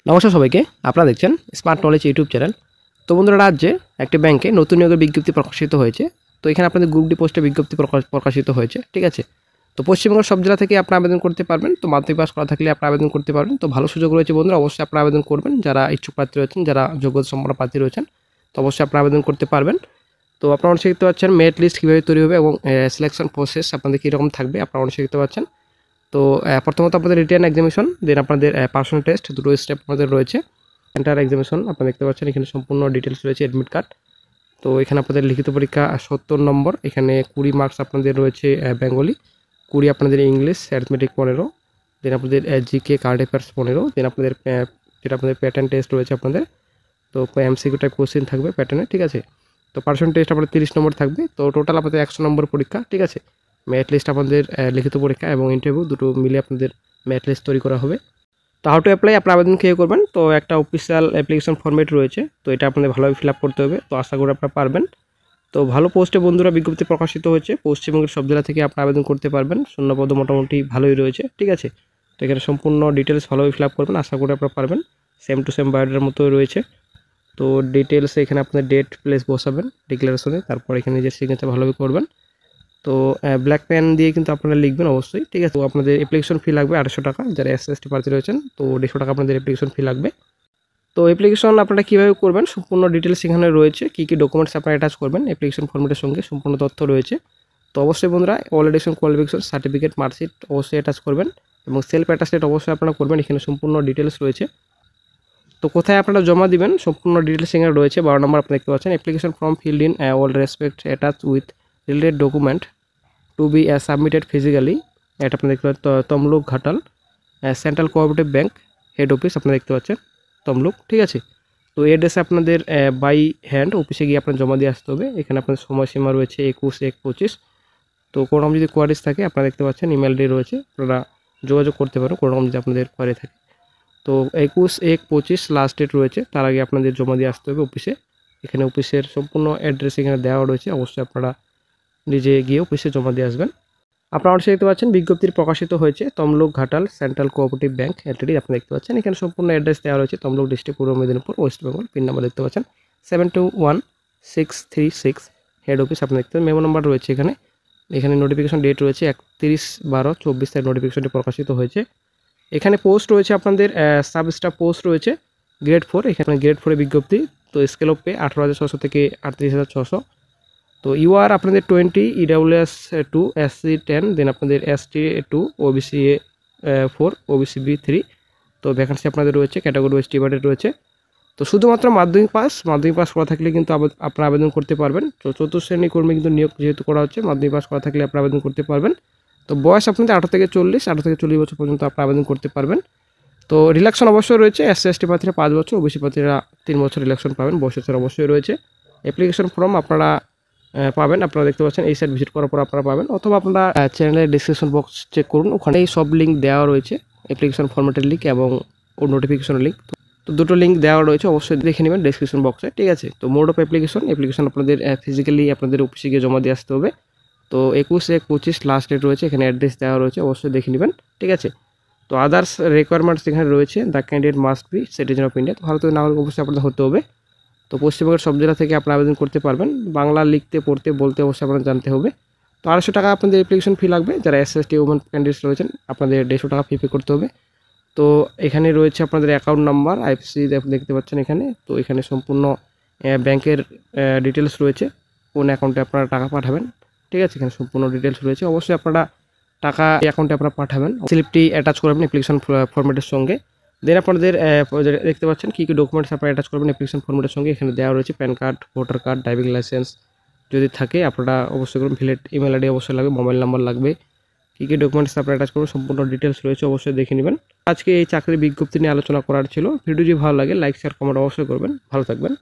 নমস্কার সবাইকে, আপনারা দেখছেন স্মার্ট নলেজ ইউটিউব চ্যানেল। তো বন্ধুরা, রাজ্যে একটি ব্যাংকে নতুন নিয়োগের বিজ্ঞপ্তি প্রকাশিত হয়েছে। তো এখানে আপনাদের গ্রুপ ডি পোস্টে বিজ্ঞপ্তি প্রকাশিত হয়েছে, ঠিক আছে। তো পশ্চিমবঙ্গের সব জেলা থেকে আপনি আবেদন করতে পারবেন। তো মাধ্যমিক পাস করা থাকলে আপনি আবেদন করতে পারবেন। তো ভালো সুযোগ রয়েছে বন্ধুরা, অবশ্যই আপনারা আবেদন করবেন। যারা ইচ্ছুক প্রার্থী রয়েছেন, যারা যোগ্যতা সম্পন্ন প্রার্থী রয়েছেন, তো অবশ্যই আপনারা আবেদন করতে পারবেন। তো আপনারা অনেক দেখতে পাচ্ছেন মেরিট লিস্ট কীভাবে তৈরি হবে এবং সিলেকশন প্রসেস আপনাদের কীরকম থাকবে আপনারা অনেক দেখতে পাচ্ছেন। তো প্রথমত আপনাদের রিটেন এক্সামিনেশন, দেন আপনাদের পার্সোনাল টেস্ট, দুটো স্টেপ আপনাদের রয়েছে। এন্টার এক্সামিনেশন আপনারা দেখতে পাচ্ছেন, এখানে সম্পূর্ণ ডিটেলস রয়েছে, অ্যাডমিট কার্ড। তো এখানে আপনাদের লিখিত পরীক্ষা 70 নম্বর, এখানে 20 মার্কস আপনাদের রয়েছে বেঙ্গলি, 20 আপনাদের ইংলিশ, অ্যারিথমেটিক 15, দেন আপনাদের জিকে কারেন্ট অ্যাফেয়ার্স 15, দেন আপনাদের যেটা আপনাদের প্যাটার্ন টেস্ট রয়েছে আপনাদের। তো এমসিকিউ টাইপ কোশ্চেন থাকবে প্যাটার্নে, ঠিক আছে। তো পার্সোনাল টেস্ট আপনাদের 30 নম্বর থাকবে। তো টোটাল আপনাদের 100 নম্বর পরীক্ষা, ঠিক আছে। মেরিট লিস্ট আপনাদের লিখিত পরীক্ষা এবং ইন্টারভিউ দুটো মিলে আপনাদের মেরিট লিস্ট তৈরি করা হবে। তো হাউ টু অ্যাপ্লাই, আপনার আবেদন কীভাবে করবেন? তো একটা অফিসিয়াল অ্যাপ্লিকেশন ফর্মেট রয়েছে, তো এটা আপনাদের ভালোভাবে ফিল আপ করতে হবে। তো আশা করি আপনারা পারবেন। তো ভালো পোস্টে বন্ধুরা বিজ্ঞপ্তি প্রকাশিত হয়েছে, পশ্চিমবঙ্গের সব জেলা থেকে আপনারা আবেদন করতে পারবেন। শূন্যপদ মোটামুটি ভালোই রয়েছে, ঠিক আছে। তো এখানে সম্পূর্ণ ডিটেলস ভালোভাবে ফিল আপ করবেন, আশা করি আপনারা পারবেন। সেম টু সেম বায়োডাটার মতোই রয়েছে। তো ডিটেলস এখানে আপনাদের ডেট প্লেস বসাবেন ডিক্লারেশনে, তারপর এখানে নিজের সিগনেচার ভালোভাবে করবেন। তো ব্ল্যাক পেন দিয়ে কিন্তু আপনারা লিখবেন অবশ্যই, ঠিক আছে। তো আপনাদের অ্যাপ্লিকেশন ফি লাগবে 800 টাকা, যারা এসসি প্রার্থী রয়েছেন। তো 150 টাকা আপনাদের অ্যাপ্লিকেশন ফি লাগবে। তো অ্যাপ্লিকেশন আপনারা কীভাবে করবেন সম্পূর্ণ ডিটেলস এখানে রয়েছে, কী কী ডকুমেন্টস আপনারা অ্যাটাচ করবেন অ্যাপ্লিকেশন ফর্মেটের সঙ্গে সম্পূর্ণ তথ্য রয়েছে। তো অবশ্যই বন্ধুরা কোয়ালিফিকেশন সার্টিফিকেট, মার্কশিট অবশ্যই অ্যাটাচ করবেন এবং সেলফ অ্যাটাস্টেড অবশ্যই আপনারা করবেন, এখানে সম্পূর্ণ ডিটেলস রয়েছে। তো কোথায় আপনারা জমা দিবেন সম্পূর্ণ ডিটেলস এখানে রয়েছে। 12 নম্বর আপনারা দেখতে পাচ্ছেন, application form filled in all respect attach with related document to be submitted physically. এটা আপনারা দেখতে পাচ্ছেন Tamluk Ghatal central cooperative bank head office আপনারা দেখতে পাচ্ছেন তমলুক, ঠিক আছে। তো এড্রেসে আপনাদের বাই হ্যান্ড অফিসে গিয়ে আপনার জমা দিয়ে আসতে হবে। এখানে আপনাদের সময়সীমা রয়েছে 21/1/25। তো কোনো রকম যদি কোয়ারিজ থাকে আপনারা দেখতে পাচ্ছেন ইমেল ডি রয়েছে, আপনারা যোগাযোগ করতে পারেন কোনো রকম যদি আপনাদের কোয়ারি থাকে। তো 21/1/25 লাস্ট ডেট রয়েছে, তার আগে আপনাদের জমা দিয়ে আসতে হবে অফিসে। এখানে অফিসের সম্পূর্ণ অ্যাড্রেস এখানে দেওয়া রয়েছে, অবশ্যই আপনারা নিজে গিয়ে অফিসে জমা দিয়ে আসবেন। আপনারা অবশ্যই দেখতে পাচ্ছেন বিজ্ঞপ্তি প্রকাশিত হয়েছে Tamluk Ghatal central cooperative bank Ltd, আপনারা দেখতে পাচ্ছেন এখানে সম্পূর্ণ অ্যাড্রেস দেওয়া রয়েছে। তমলুক ডিস্ট্রিক্ট, পূর্ব Medinipur, West Bengal. Pin number দেখতে পাচ্ছেন 721636 হেড অফিস আপনারা দেখতে পাচ্ছেন। মেমো নাম্বার রয়েছে এখানে। এখানে নোটিফিকেশন ডেট রয়েছে 31/12/24 তারিখ নোটিফিকেশনটি প্রকাশিত হয়েছে। এখানে পোস্ট রয়েছে আপনাদের সাব স্টাফ পোস্ট রয়েছে গ্রেড 4, এখানে গ্রেড 4 বিজ্ঞপ্তি। তো স্কেল অফ পে 18,600 থেকে 38,600। তো ইউআর আপনাদের 20, ইডাব্লিউএস 2, এসসি 10, দেন আপনাদের এসটি 2, ওবিসি 4, ওবিসি বি 3। তো ভ্যাকেন্সি আপনাদের রয়েছে, ক্যাটাগরি ওয়াইজ ডিভাইডেড রয়েছে। তো শুধুমাত্র মাধ্যমিক পাস করা থাকলে কিন্তু আপনারা আবেদন করতে পারবেন। তো চতুর্থ শ্রেণী কর্মী কিন্তু নিয়োগ যেহেতু করা হচ্ছে, মাধ্যমিক পাস করা থাকলে আপনারা আবেদন করতে পারবেন। তো বয়স আপনাদের 18 থেকে 40 বছর পর্যন্ত আপনারা আবেদন করতে পারবেন। তো রিল্যাকশন অবশ্যই রয়েছে, এসসি এসটি প্রার্থীরা 5 বছর, ওবিসি প্রার্থীরা 3 বছর রিল্যাকশন পাবেন, বয়সের অবশ্যই রয়েছে। অ্যাপ্লিকেশন ফর্ম আপনারা পাবেন, আপনারা দেখতে পাচ্ছেন এই সাইট ভিজিট করার পর আপনারা পাবেন, অথবা আপনারা চ্যানেলের ডিসক্রিপশন বক্স চেক করুন, ওখানেই সব লিঙ্ক দেওয়া রয়েছে, অ্যাপ্লিকেশন ফর্মেটের লিঙ্ক এবং নোটিফিকেশনের লিঙ্ক। তো দুটো লিঙ্ক দেওয়া রয়েছে, অবশ্যই দেখে নেবেন ডিসক্রিপশন বক্সে, ঠিক আছে। তো মোড অফ অ্যাপ্লিকেশন আপনাদের ফিজিক্যালি আপনাদের অফিসে গিয়ে জমা দিয়ে আসতে হবে। তো 21/1/25 লাস্ট ডেট রয়েছে, এখানে অ্যাড্রেস দেওয়া রয়েছে, অবশ্যই দেখে নেবেন, ঠিক আছে। তো আদার্স রিকোয়ারমেন্টস এখানে রয়েছে, the candidate must be citizen of India, ভারতীয় নাগরিক অবশ্যই আপনাদের হতে হবে। তো পশ্চিমবঙ্গের সব জেলা থেকে আপনারা আবেদন করতে পারবেন। বাংলা লিখতে পড়তে বলতে অবশ্যই আপনারা জানতে হবে। তো 800 টাকা আপনাদের অ্যাপ্লিকেশন ফি লাগবে, যারা এসএসটি ওমেন ক্যান্ডিডেটস রয়েছেন আপনাদের 150 টাকা ফি পে করতে হবে। তো এখানে রয়েছে আপনাদের অ্যাকাউন্ট নাম্বার, আইএফএসসি দেখতে পাচ্ছেন এখানে। তো এখানে সম্পূর্ণ ব্যাংকের ডিটেলস রয়েছে, কোন অ্যাকাউন্টে আপনারা টাকা পাঠাবেন, ঠিক আছে। এখানে সম্পূর্ণ ডিটেলস রয়েছে, অবশ্যই আপনারা টাকা অ্যাকাউন্টে আপনারা পাঠাবেন, স্লিপটি অ্যাটাচ করবেন অ্যাপ্লিকেশন ফর্মেটের সঙ্গে। দেন আপনাদের দেখতে পাচ্ছেন কী কী ডকুমেন্টস আপনারা অ্যাটাচ করবেন অ্যাপ্লিকেশন ফর্মেটের সঙ্গে, এখানে দেওয়া রয়েছে pan card, voter card, driving licence যদি থাকে আপনারা অবশ্যই করুন, ভ্যালিড ইমেল আইডি অবশ্যই লাগবে, মোবাইল নাম্বার লাগবে। কী কী ডকুমেন্টস আপনারা অ্যাটাচ করবেন সম্পূর্ণ ডিটেলস রয়েছে, অবশ্যই দেখে নেবেন। আজকে এই চাকরির বিজ্ঞপ্তি নিয়ে আলোচনা করার ছিল। ভিডিও যদি ভালো লাগে লাইক শেয়ার কমেন্ট অবশ্যই করবেন। ভালো থাকবেন।